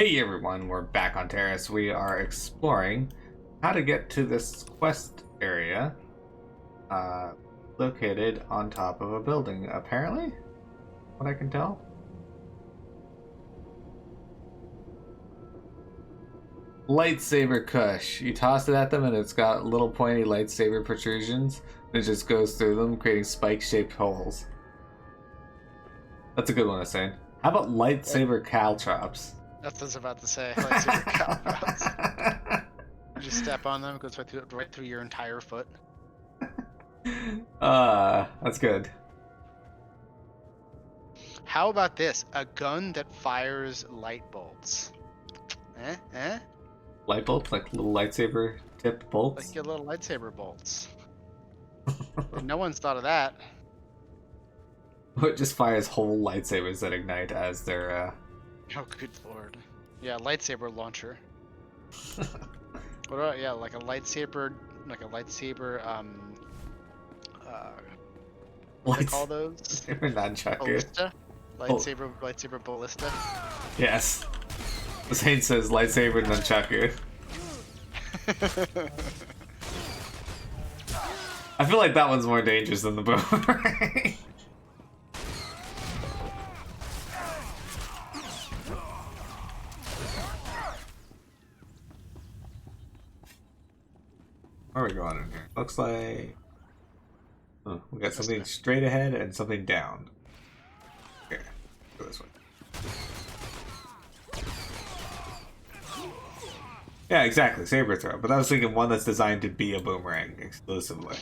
Hey everyone, we're back on Taris. We are exploring how to get to this quest area located on top of a building, apparently? What I can tell? Lightsaber Kush. You toss it at them and it's got little pointy lightsaber protrusions. And it just goes through them, creating spike-shaped holes. That's a good one to say. How about lightsaber caltrops? That's what I was about to say. Lightsaber caltrops. You just step on them, it goes right through your entire foot. That's good. How about this? A gun that fires light bolts. Eh? Light bolts, like little lightsaber tipped bolts? Like your little lightsaber bolts. No one's thought of that. It just fires whole lightsabers that ignite as they're, Oh, good lord. Yeah, lightsaber launcher. What about, yeah, like a lightsaber, what do they call those? Lightsaber nunchucker. Ballista? Lightsaber ballista? Yes. The saint says lightsaber nunchucker. I feel like that one's more dangerous than the boomerang. Where are we going in here? Looks like... Oh, we got something straight ahead and something down. Okay, go this way. Yeah, exactly, saber throw. But I was thinking one that's designed to be a boomerang exclusively.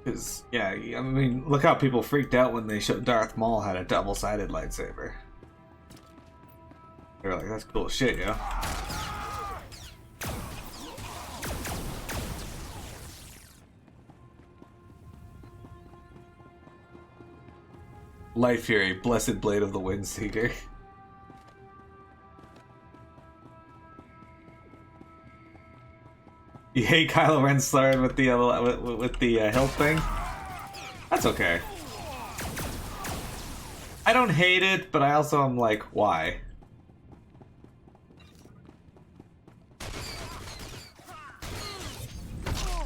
Because, yeah, I mean, look how people freaked out when they showed Darth Maul had a double-sided lightsaber. They were like, that's cool as shit, yo. Light Fury, blessed blade of the Windseeker. You hate Kylo Ren's sword with the hilt thing? That's okay. I don't hate it, but I also am like, why?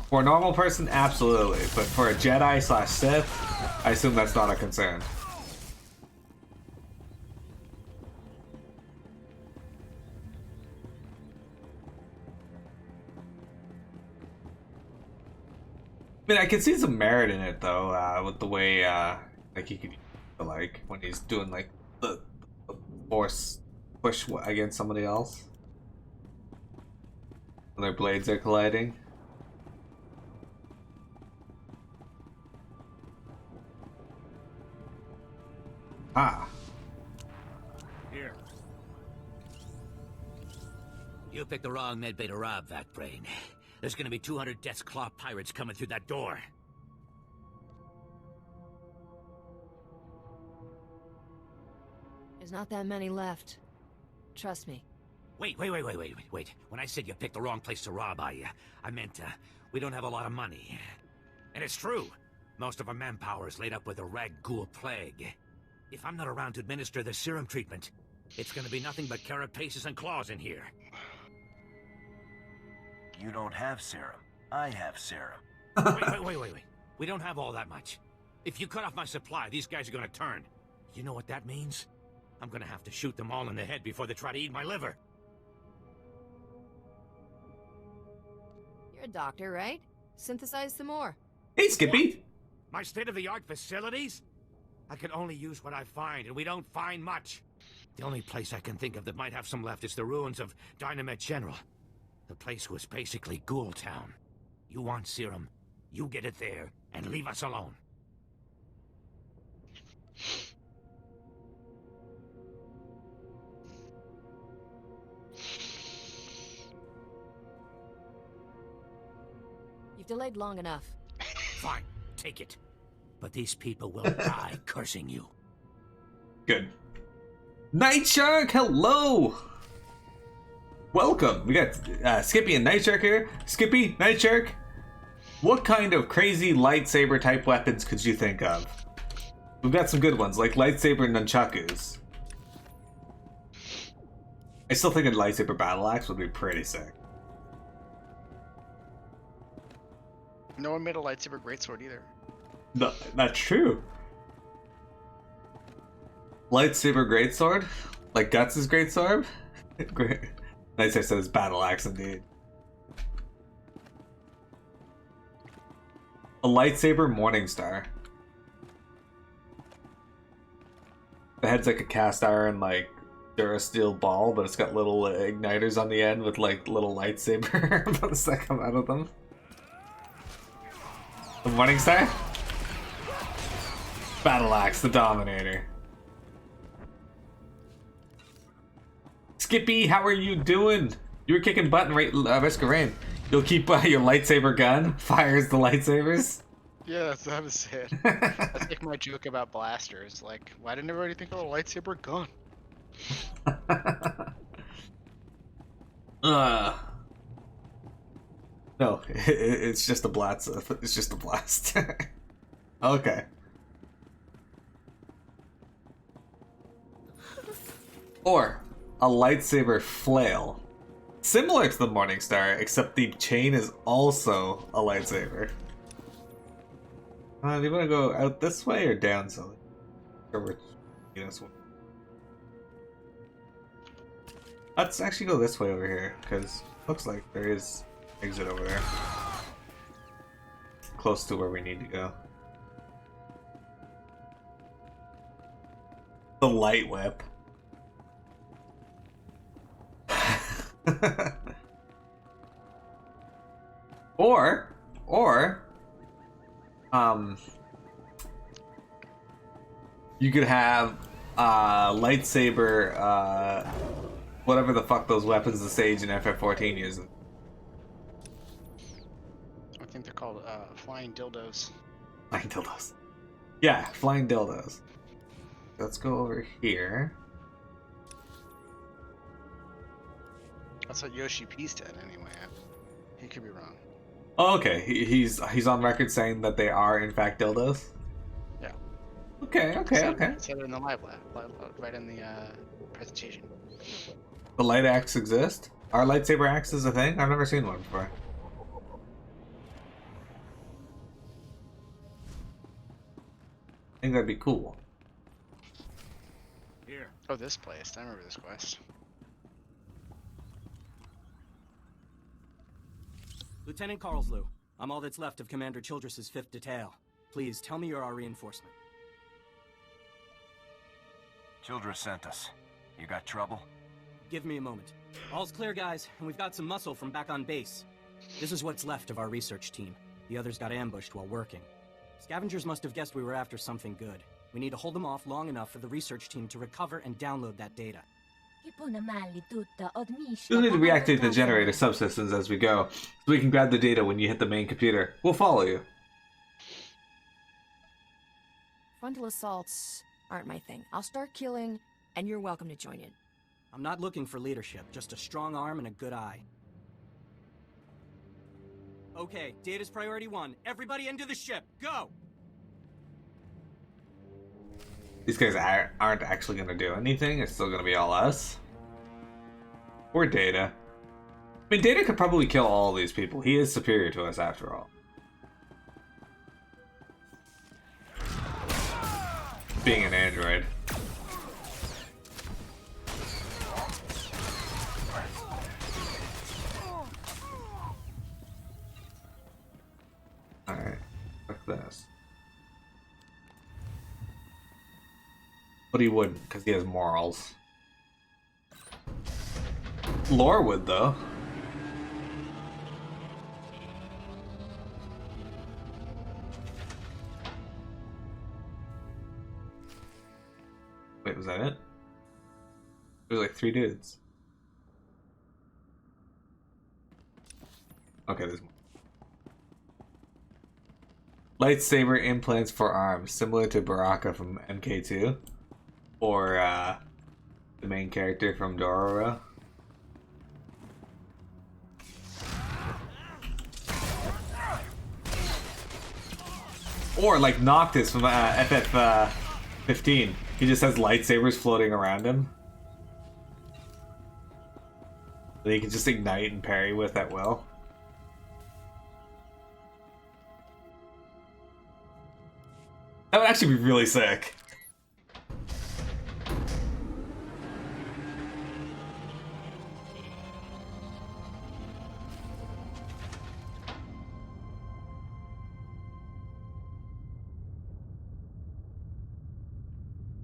For a normal person, absolutely, but for a Jedi/Sith, I assume that's not a concern. I mean, I can see some merit in it though, with the way like he could like when he's doing like the force push against somebody else when their blades are colliding. Ah. Here. You picked the wrong medbay to rob, Vac-Brain. There's gonna be 200 Death's Claw pirates coming through that door. There's not that many left. Trust me. Wait. When I said you picked the wrong place to rob, I meant, we don't have a lot of money. And it's true. Most of our manpower is laid up with the Rag-Ghoul plague. If I'm not around to administer the serum treatment, it's gonna be nothing but carapaces and claws in here. You don't have serum. I have serum. Wait. We don't have all that much. If you cut off my supply, these guys are gonna turn. You know what that means? I'm gonna have to shoot them all in the head before they try to eat my liver. You're a doctor, right? Synthesize some more. Hey, Skippy. What? My state-of-the-art facilities? I can only use what I find, and we don't find much. The only place I can think of that might have some left is the ruins of Dynamite General. The place was basically Ghoul Town. You want serum, you get it there, and leave us alone. You've delayed long enough. Fine, take it. but these people will die cursing you. Good. Night Shark, hello! Welcome! We got Skippy and Night Shark here. Skippy, Night Shark, what kind of crazy lightsaber type weapons could you think of? We've got some good ones, like lightsaber nunchakus. I still think a lightsaber battle axe would be pretty sick. No one made a lightsaber greatsword either. No, not true. Lightsaber greatsword? Like Guts' greatsword? Great. Nice, I said it's battle axe indeed. A lightsaber Morningstar. The head's like a cast iron, like Durasteel ball, but it's got little igniters on the end with like little lightsaber bullets that come out of them. The Morningstar? Battle axe, the Dominator. Skippy, how are you doing? You were kicking butt and risk of rain. You'll keep your lightsaber gun, fires the lightsabers. Yeah, that's what I was saying. That's like my joke about blasters. Like, why didn't everybody think of a lightsaber gun? No, it's just a blast. It's just a blast. Okay. Or a lightsaber flail. Similar to the Morningstar, except the chain is also a lightsaber. Do you want to go out this way or down, Sully? Or which, this one? Let's actually go this way over here, because looks like there is exit over there. Close to where we need to go. The light whip. or you could have lightsaber whatever the fuck those weapons the Sage and FF14 uses. I think they're called flying dildos. Flying dildos. Yeah, flying dildos. Let's go over here. That's what Yoshi P said anyway. He could be wrong. Oh, okay, he's on record saying that they are in fact dildos. Yeah. Okay. Said it in the live right in the presentation. The light axe exist? Are lightsaber axes a thing? I've never seen one before. I think that'd be cool. Here. Oh, this place. I remember this quest. Lieutenant Carlslew, I'm all that's left of Commander Childress's 5th Detail. Please, tell me you're our reinforcement. Childress sent us. You got trouble? Give me a moment. All's clear, guys, and we've got some muscle from back on base. This is what's left of our research team. The others got ambushed while working. Scavengers must have guessed we were after something good. We need to hold them off long enough for the research team to recover and download that data. We'll need to reactivate the generator subsystems as we go, so we can grab the data when you hit the main computer. We'll follow you. Frontal assaults aren't my thing. I'll start killing, and you're welcome to join in. I'm not looking for leadership, just a strong arm and a good eye. Okay, data's priority 1. Everybody into the ship, go! These guys aren't actually going to do anything. It's still going to be all us. Or Data. I mean, Data could probably kill all these people. He is superior to us after all. Being an android. Alright, fuck this. But he wouldn't, because he has morals. Lore would, though. Wait, was that it? There's like 3 dudes. Okay, there's more. lightsaber implants for arms, similar to Baraka from MK2, or the main character from Dororo. Or like Noctis from FF15. He just has lightsabers floating around him that he can just ignite and parry with at will. That would actually be really sick.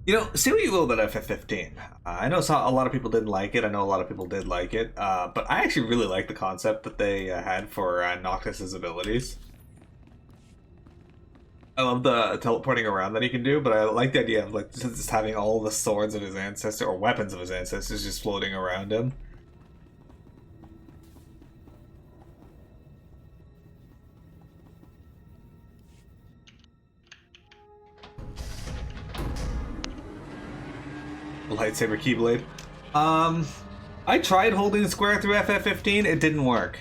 You know, see what you will about FF15. I know a lot of people didn't like it. I know a lot of people did like it. But I actually really like the concept that they had for Noctis's abilities. I love the teleporting around that he can do, but I like the idea of like just having all the swords of his ancestor or weapons of his ancestors just floating around him. Lightsaber Keyblade. I tried holding square through FF15. It didn't work.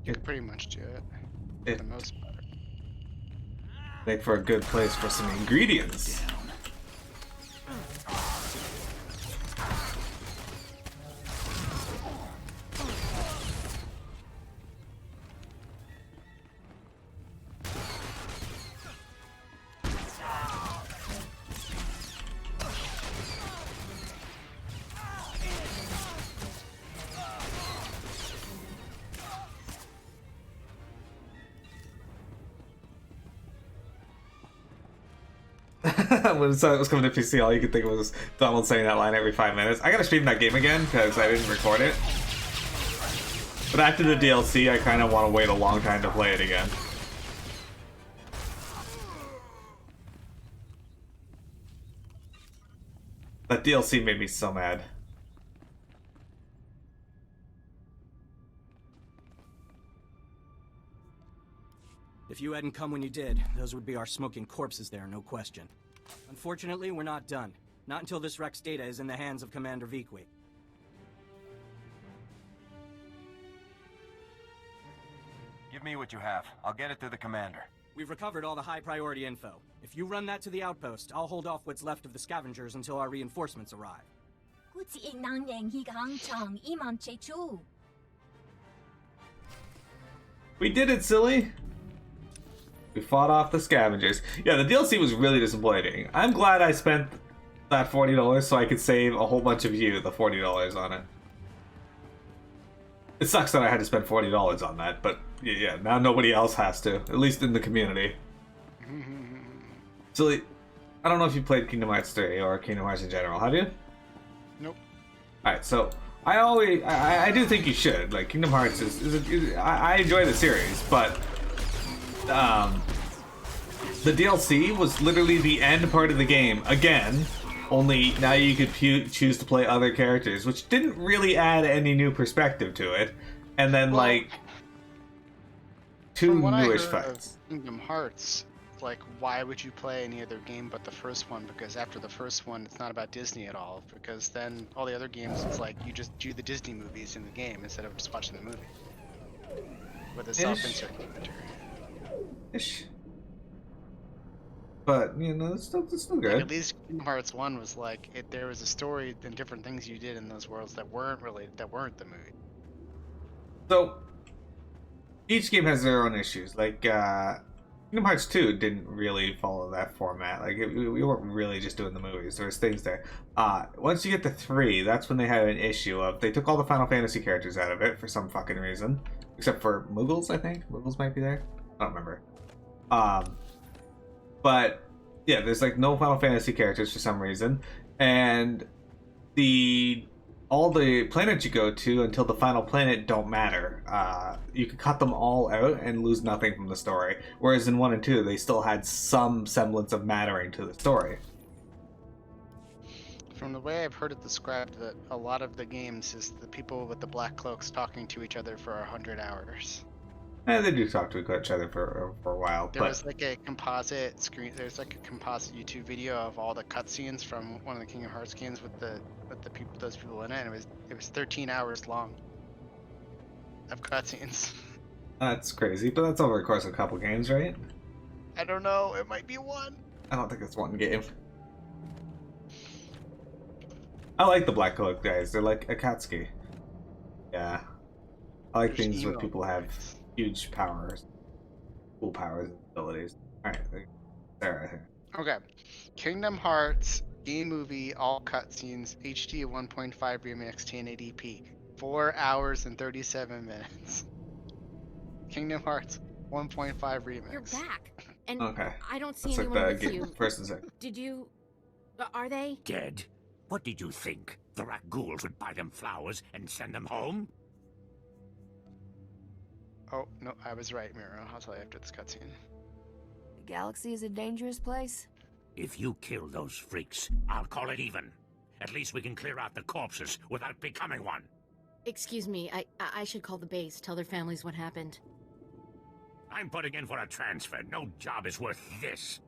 You can pretty much do it. For the most part. Make for a good place for some ingredients. When it was coming to PC, all you could think of was Donald saying that line every 5 minutes. I gotta stream that game again because I didn't record it. But after the DLC, I kind of want to wait a long time to play it again. That DLC made me so mad. If you hadn't come when you did, those would be our smoking corpses there, no question. Unfortunately, we're not done. Not until this Rex data is in the hands of Commander Vikwi. Give me what you have. I'll get it to the commander. We've recovered all the high-priority info. If you run that to the outpost, I'll hold off what's left of the scavengers until our reinforcements arrive. We did it, silly! We fought off the scavengers. Yeah, the DLC was really disappointing. I'm glad I spent that $40 so I could save a whole bunch of you the $40 on it. It sucks that I had to spend $40 on that, but yeah, now nobody else has to, at least in the community. Silly, I don't know if you played Kingdom Hearts 3 or Kingdom Hearts in general, have you? Nope. Alright, so I do think you should. Like, Kingdom Hearts I enjoy the series, but the DLC was literally the end part of the game again, only now you could choose to play other characters, which didn't really add any new perspective to it. And then, Well, like, two From what newish I heard fights. of Kingdom Hearts, like, why would you play any other game but the first one? Because after the first one, it's not about Disney at all. Because then all the other games, it's like you just do the Disney movies in the game instead of just watching the movie with a self-insert commentary. Ish. But, you know, it's still Like, good. at least Kingdom Hearts 1 was like there was a story and different things you did in those worlds that weren't the movie. So, each game has their own issues. Like, Kingdom Hearts 2 didn't really follow that format. Like, we weren't really just doing the movies. There was things there. Once you get to 3, that's when they had an issue of, they took all the Final Fantasy characters out of it for some fucking reason. Except for Muggles, I think. Muggles might be there. I don't remember. But yeah, there's like no Final Fantasy characters for some reason, and all the planets you go to until the final planet don't matter. You can cut them all out and lose nothing from the story. Whereas in 1 and 2, they still had some semblance of mattering to the story. From the way I've heard it described, that a lot of the games is the people with the black cloaks talking to each other for 100 hours. They do talk to each other for a while, There but was like a composite screen. There's like a composite YouTube video of all the cutscenes from one of the Kingdom Hearts games with the people, those people in it. And it was 13 hours long of cutscenes. that's crazy. But that's over the course of a couple games, right? I don't know. It might be one. I don't think it's one game. I like the black cloak guys. They're like Akatsuki. Yeah. I like There's things where emo people have boys. huge powers, cool powers and abilities. Alright, there, I think. Okay. Kingdom Hearts game movie, all cutscenes, HD 1.5 remix 1080p, 4 hours and 37 minutes. Kingdom Hearts 1.5 remix. You're back, and Okay. I don't see That's like anyone the with game, you. first and second. Did you? Are they? Dead? What did you think? The rat ghouls would buy them flowers and send them home? Oh, no, I was right, Miro. I'll tell you after this cutscene. The galaxy is a dangerous place. If you kill those freaks, I'll call it even. At least we can clear out the corpses without becoming one. Excuse me. I should call the base. Tell their families what happened. I'm putting in for a transfer. No job is worth this.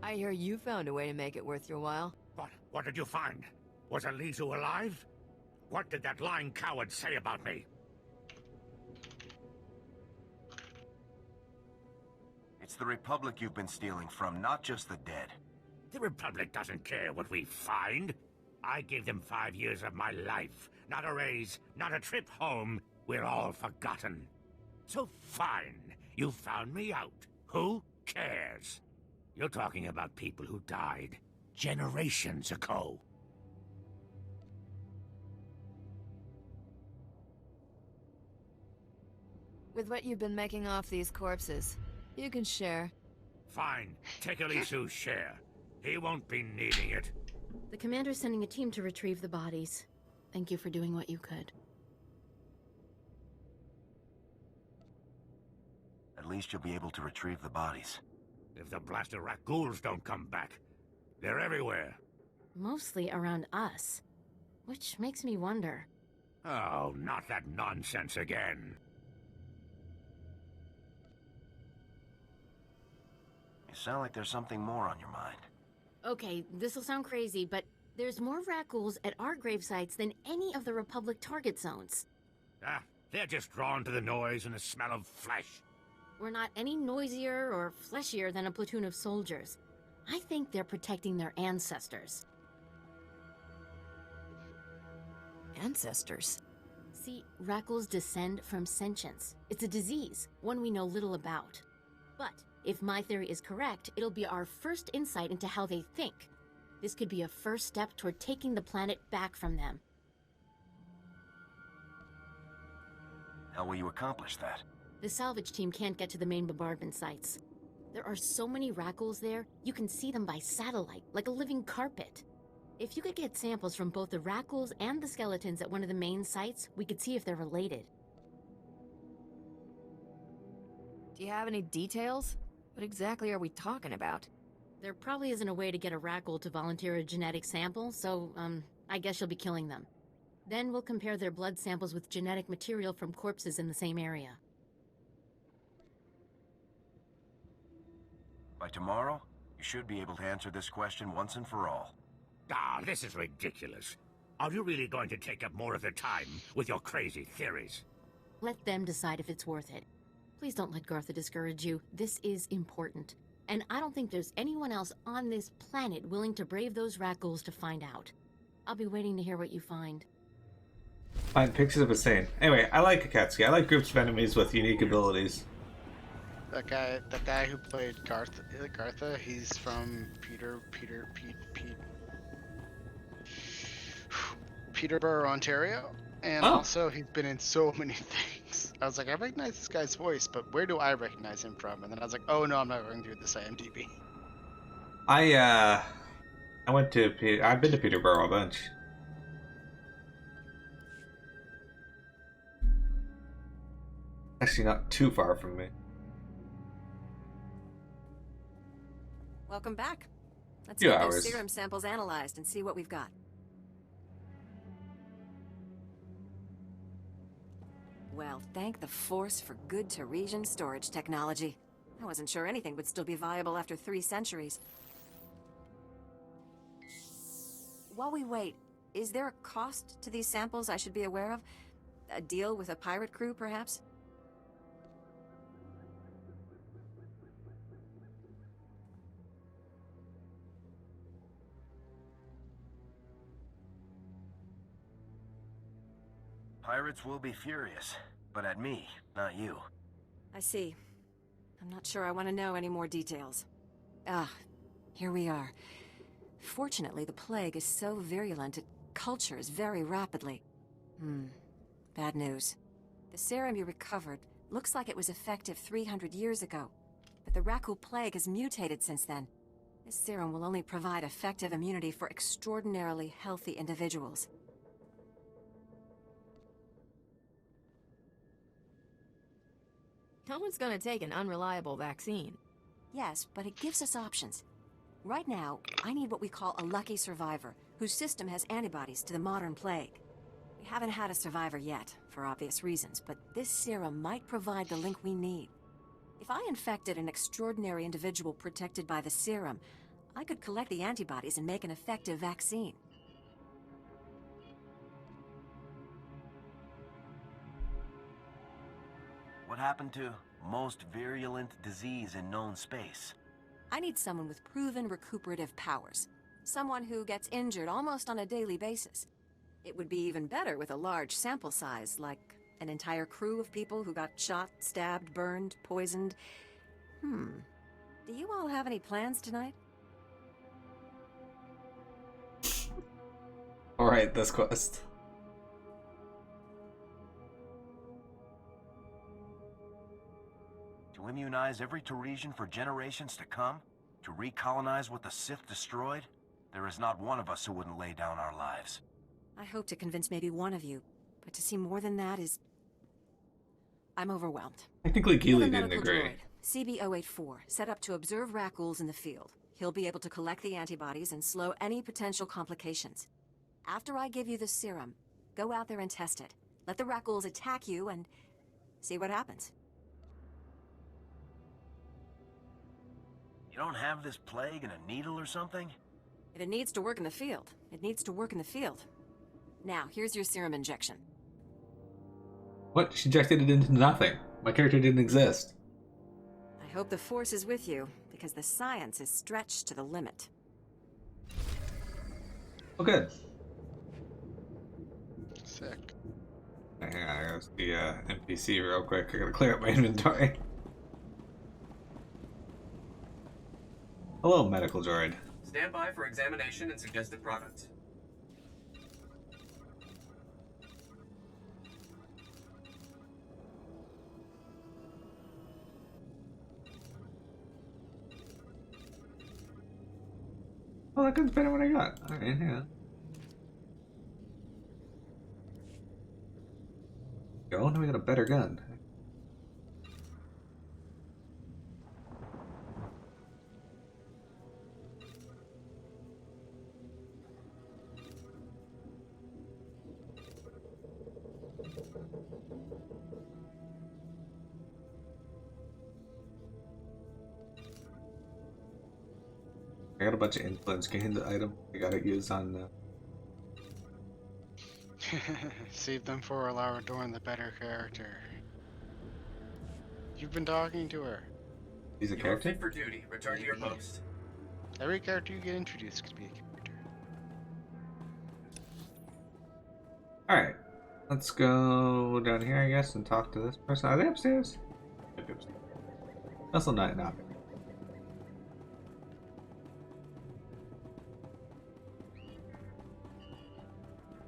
I hear you found a way to make it worth your while. What did you find? Was Alizu alive? What did that lying coward say about me? It's the Republic you've been stealing from, not just the dead. The Republic doesn't care what we find. I gave them 5 years of my life. Not a raise, not a trip home. We're all forgotten. So fine, you found me out. Who cares? You're talking about people who died generations ago. With what you've been making off these corpses, you can share. Fine, take Alizu's share. He won't be needing it. The commander's sending a team to retrieve the bodies. Thank you for doing what you could. At least you'll be able to retrieve the bodies. If the blasted rat ghouls don't come back, they're everywhere. Mostly around us. Which makes me wonder. Oh, not that nonsense again. You sound like there's something more on your mind. Okay, this'll sound crazy, but there's more rat ghouls at our grave sites than any of the Republic target zones. Ah, they're just drawn to the noise and the smell of flesh. We're not any noisier or fleshier than a platoon of soldiers. I think they're protecting their ancestors. Ancestors. See, rat ghouls descend from sentience. It's a disease, one we know little about. But if my theory is correct, it'll be our first insight into how they think. This could be a first step toward taking the planet back from them. How will you accomplish that? The salvage team can't get to the main bombardment sites. There are so many rat ghouls there, you can see them by satellite, like a living carpet. If you could get samples from both the rat ghouls and the skeletons at one of the main sites, we could see if they're related. Do you have any details? What exactly are we talking about? There probably isn't a way to get a rat ghoul to volunteer a genetic sample, so, I guess you'll be killing them. Then we'll compare their blood samples with genetic material from corpses in the same area. By tomorrow, you should be able to answer this question once and for all. Ah, this is ridiculous. Are you really going to take up more of their time with your crazy theories? Let them decide if it's worth it. Please don't let Gartha discourage you. This is important. And I don't think there's anyone else on this planet willing to brave those rat ghouls to find out. I'll be waiting to hear what you find. Find pictures of a saint. Anyway, I like Akatsuki. I like groups of enemies with unique abilities. That guy who played Gartha, he's from Peterborough, Ontario, and also he's been in so many things. I was like, I recognize this guy's voice, but where do I recognize him from? And then I was like, oh no, I'm not going through this IMDb. I went to I've been to Peterborough a bunch. Actually, not too far from me. Welcome back. Let's Few get hours. those serum samples analyzed and see what we've got. Well, thank the Force for good Taresian storage technology. I wasn't sure anything would still be viable after 3 centuries. While we wait, is there a cost to these samples I should be aware of? A deal with a pirate crew, perhaps? Pirates will be furious, but at me, not you. I see. I'm not sure I want to know any more details. Ah, here we are. Fortunately, the plague is so virulent it cultures very rapidly. Bad news. The serum you recovered looks like it was effective 300 years ago, but the Rakul plague has mutated since then. This serum will only provide effective immunity for extraordinarily healthy individuals. No one's gonna take an unreliable vaccine. Yes, but it gives us options. Right now, I need what we call a lucky survivor, whose system has antibodies to the modern plague. We haven't had a survivor yet, for obvious reasons, but this serum might provide the link we need. If I infected an extraordinary individual protected by the serum, I could collect the antibodies and make an effective vaccine. What happened to most virulent disease in known space? I need someone with proven recuperative powers. Someone who gets injured almost on a daily basis. It would be even better with a large sample size, like an entire crew of people who got shot, stabbed, burned, poisoned. Do you all have any plans tonight? Alright, this quest. To immunize every Taresian for generations to come? To recolonize what the Sith destroyed? There is not one of us who wouldn't lay down our lives. I hope to convince maybe one of you, but to see more than that is... I'm overwhelmed. Technically, We have a G'heeli didn't medical agree. droid, CB-084, set up to observe Rakuls in the field. He'll be able to collect the antibodies and slow any potential complications. After I give you the serum, go out there and test it. Let the Rakuls attack you and see what happens. You don't have this plague in a needle or something? If it needs to work in the field, it needs to work in the field. Now, here's your serum injection. What? She injected it into nothing. My character didn't exist. I hope the Force is with you, because the science is stretched to the limit. Oh, good. Sick. Hang on, I gotta see NPC real quick. I gotta clear up my inventory. Hello, medical droid. Stand by for examination and suggested product. Oh, that could better what I got. Alright, hang on. Go, now we got a better gun. I got a bunch of influence gained item I gotta use on Save them for Laradorn, the better character. You've been talking to her. He's a You are character? fit for duty. Return to your post. Every character you get introduced could be a character. Alright. Let's go down here, I guess, and talk to this person. Are they upstairs? Might be upstairs. Also not.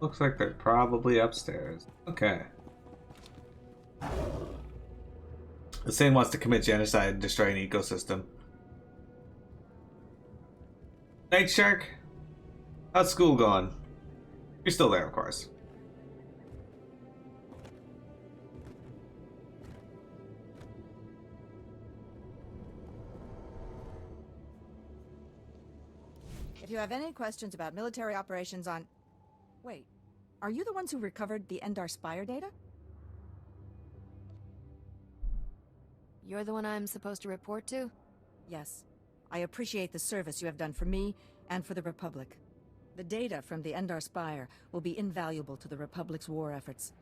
Looks like they're probably upstairs. Okay. The Sane wants to commit genocide and destroy an ecosystem. Night Shark? How's school going? You're still there, of course. If you have any questions about military operations on... Wait, are you the ones who recovered the Endar Spire data? You're the one I'm supposed to report to? Yes. I appreciate the service you have done for me and for the Republic. The data from the Endar Spire will be invaluable to the Republic's war efforts.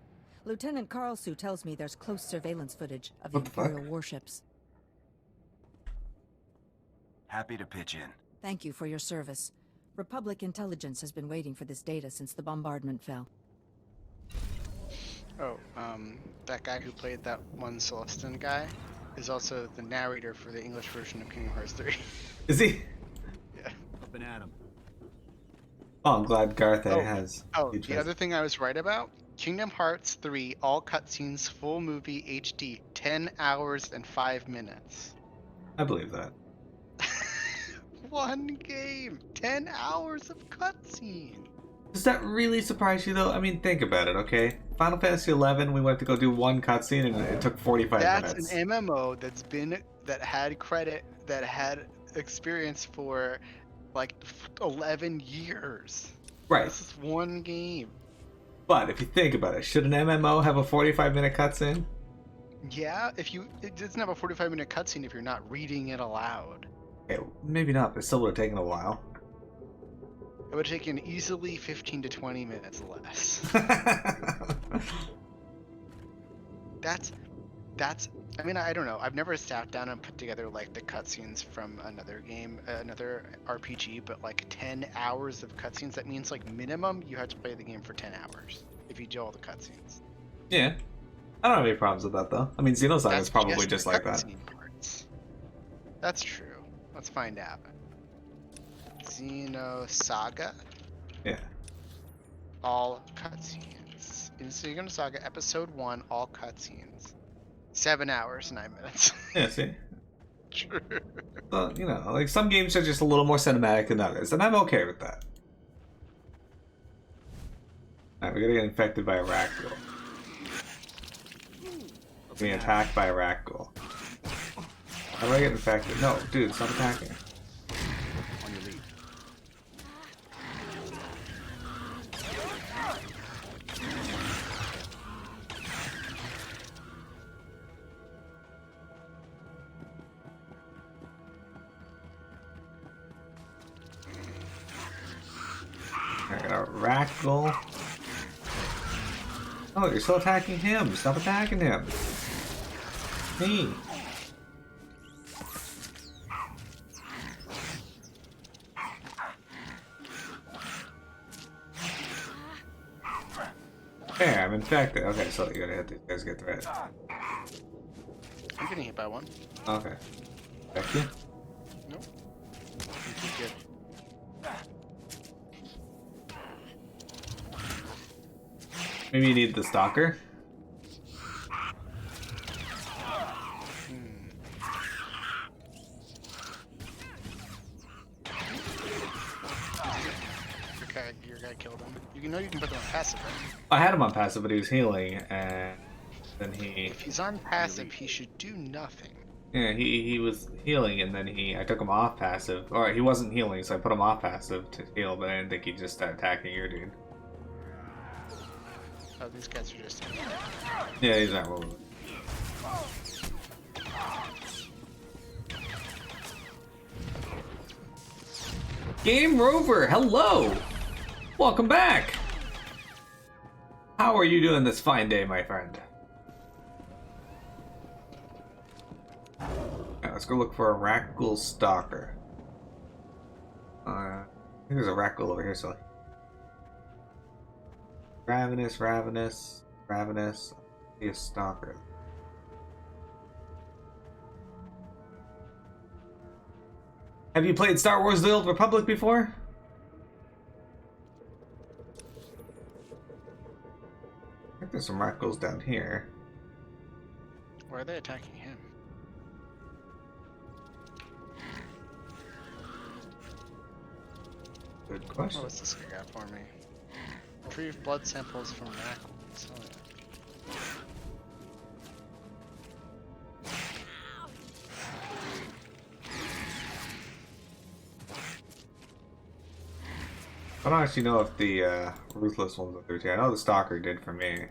Lieutenant Karlsue tells me there's close surveillance footage of the What the fuck? Imperial warships. Happy to pitch in. Thank you for your service. Republic intelligence has been waiting for this data since the bombardment fell. Oh, that guy who played that one Celestin guy is also the narrator for the English version of Kingdom Hearts 3. Is he? Yeah. Up and at 'em. Oh, I'm glad Garth has. Oh, huge the fans. other thing I was right about, Kingdom Hearts 3, all cutscenes, full movie HD, 10 hours and 5 minutes. I believe that. One game, 10 hours of cutscene. Does that really surprise you, though? I mean, think about it, okay? Final Fantasy 11, we went to go do one cutscene, and it took 45 That's minutes. an MMO that had credit, that had experience for like 11 years. Right. This is one game. But if you think about it, should an MMO have a 45-minute cutscene? Yeah, it doesn't have a 45-minute cutscene if you're not reading it aloud. Okay, maybe not, but it still would have taken a while. It would have taken easily 15 to 20 minutes less. That's I mean, I don't know. I've never sat down and put together like the cutscenes from another game, another RPG, but like 10 hours of cutscenes, that means like minimum you have to play the game for 10 hours if you do all the cutscenes. Yeah. I don't have any problems with that, though. I mean, Xenosaga is probably the just like that. cutscene parts. That's true. Let's find out. Xenosaga, Yeah. all cutscenes. In Xenosaga Episode 1, all cutscenes. 7 hours, 9 minutes. Yeah, see? True. So, you know, like some games are just a little more cinematic than others, and I'm okay with that. Alright, we're gonna get infected by a raccoon. Being attacked by a raccoon. How do I get infected? No, dude, stop attacking. On your lead. I got a raccoon. Oh, you're still attacking him. Stop attacking him. Me. There, I'm infected. Okay, so you gotta hit these guys to get threat. I'm getting hit by one. Okay. Infect you? Nope. I'm too good. Maybe you need the stalker? Your guy killed him. You know you can put them on passive, right? I had him on passive, but he was healing, and then he... If he's on passive, he should do nothing. Yeah, he was healing, and then I took him off passive. Or he wasn't healing, so I put him off passive to heal, but I didn't think he'd just start attacking your dude. Oh, these guys are just... Yeah, he's not rolling. Game Rover, hello! Welcome back! How are you doing this fine day, my friend? Alright, let's go look for a Rakghoul Stalker. I think there's a Rakghoul over here, so... Ravenous. See a Stalker. Have you played Star Wars The Old Republic before? I think there's some Rakghouls down here. Why are they attacking him? Good question. What's this guy got for me? Retrieve blood samples from raccoons. Oh, yeah. I don't actually know if the Ruthless one's up there too. I know the Stalker did for me.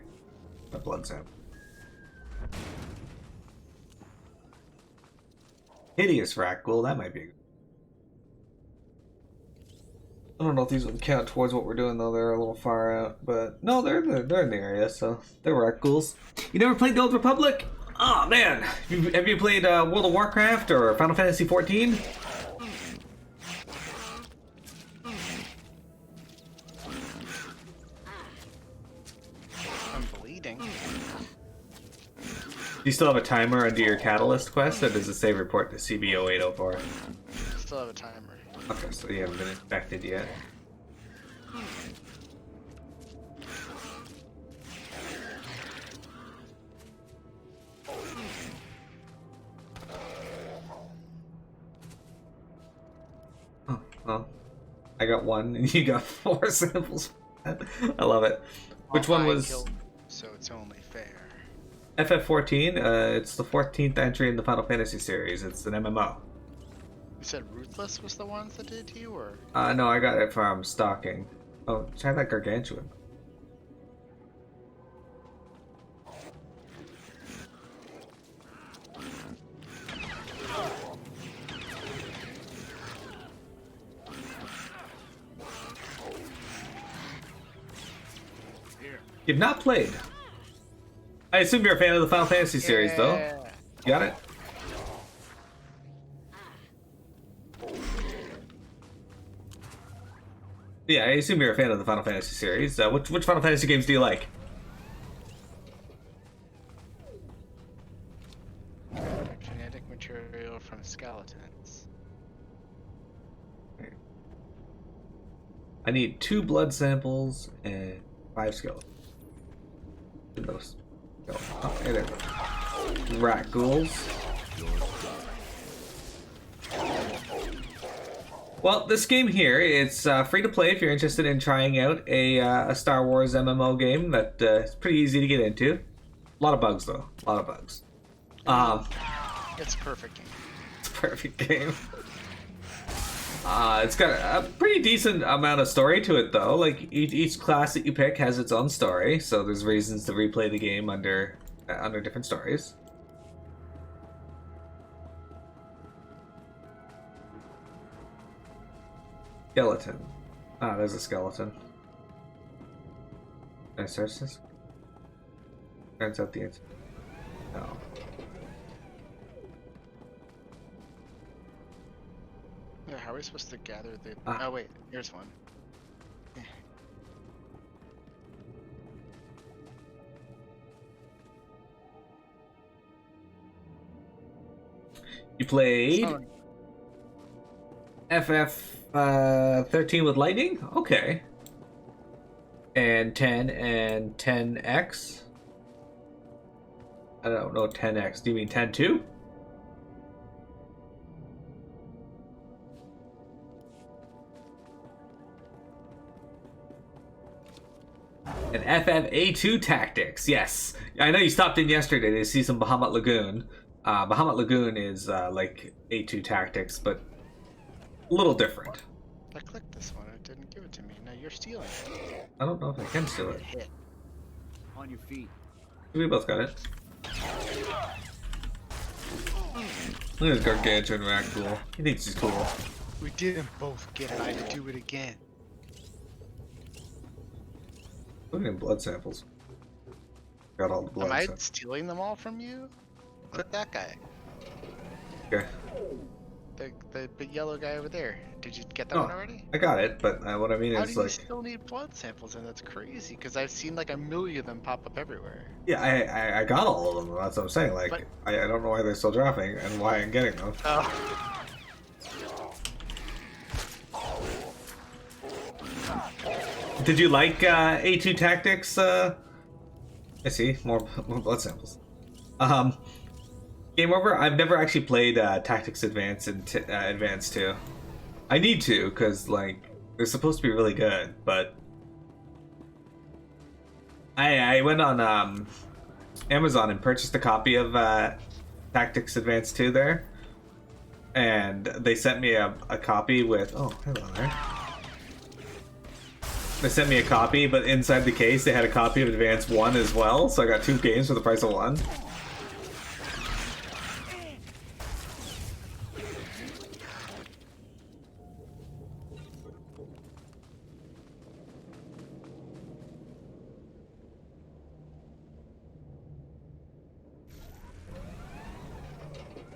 The blood sample. Hideous Raccool, that might be good. I don't know if these would count towards what we're doing though. They're a little far out, but no, they're in the area, so they're Raccools. You never played the Old Republic? Oh man, have you played World of Warcraft or Final Fantasy 14? I'm bleeding. Do you still have a timer under your Catalyst quest, or does it say report to CB0804? Still have a timer. Okay, so you haven't been infected yet. Oh, well, I got one and you got 4 samples. I love it. Which one was... So it's only fair. FF14, it's the 14th entry in the Final Fantasy series. It's an MMO. You said Ruthless was the ones that did to you, or? No, I got it from Stalking. Oh, try that Gargantuan. You've not played. I assume you're a fan of the Final Fantasy series, though. You got it? Yeah, I assume you're a fan of the Final Fantasy series. Which Final Fantasy games do you like? Genetic material from skeletons. I need 2 blood samples and 5 skeletons. Those. Oh, there they go. Rat ghouls. Well, this game here, it's free to play if you're interested in trying out a Star Wars MMO game that is pretty easy to get into. A lot of bugs, though. A lot of bugs. It's a perfect game. It's a perfect game. It's got a pretty decent amount of story to it, though. Like, each class that you pick has its own story, so there's reasons to replay the game under different stories. Skeleton. Ah, there's a skeleton. Can I search this? Turns out the answer. No. Yeah, how are we supposed to gather the... Oh wait, here's one. You played FF 13 with lightning? Okay. And 10 and 10X? I don't know 10X. Do you mean 10-2? And FFA2 Tactics, yes. I know you stopped in yesterday to see some Bahamut Lagoon. Bahamut Lagoon is like A2 Tactics, but a little different. I clicked this one, it didn't give it to me. Now you're stealing it. I don't know if I can steal it. Hit. On your feet. We both got it. Look at this gargantuan Raccool. He thinks he's cool. We didn't both get it. I had to do it again. Look at them blood samples. Got all the blood. Am I stealing them all from you? Click that guy. Okay. The big yellow guy over there. Did you get that one already? I got it, but what I mean How is do you like... still need blood samples? And that's crazy, because I've seen like a million of them pop up everywhere. Yeah, I got all of them. That's what I'm saying. Like, but... I don't know why they're still dropping and why I'm getting them. Oh. Did you like A2 Tactics? I see more blood samples. Game over. I've never actually played Tactics Advance and Advance 2. I need to, because like they're supposed to be really good, but I went on Amazon and purchased a copy of Tactics Advance 2 there, and they sent me a copy with hello there. They sent me a copy, but inside the case they had a copy of Advance 1 as well, so I got 2 games for the price of 1.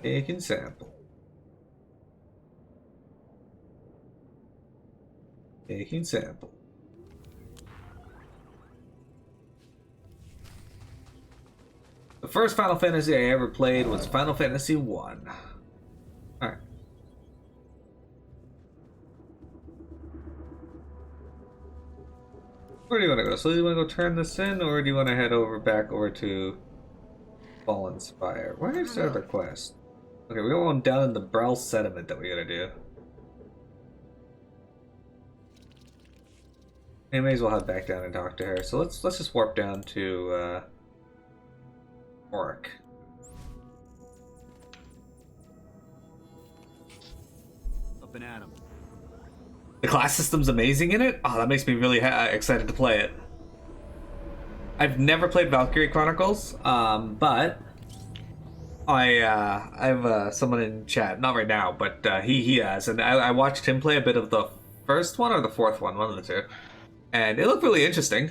Taking sample. Taking sample. The first Final Fantasy I ever played was Final Fantasy 1. Alright. Where do you want to go? So do you want to go turn this in, or do you want to head back over to Fallen Spire? Where's the other quest? Okay, we're going down in the Brel Sediment that we gotta do. And may as well head back down and talk to her. So let's just warp down to Oric. Up and at 'em. The class system's amazing in it. Oh, that makes me really excited to play it. I've never played Valkyrie Chronicles, but I have someone in chat, not right now, but he has, and I watched him play a bit of the first one or the fourth one of the two, and it looked really interesting.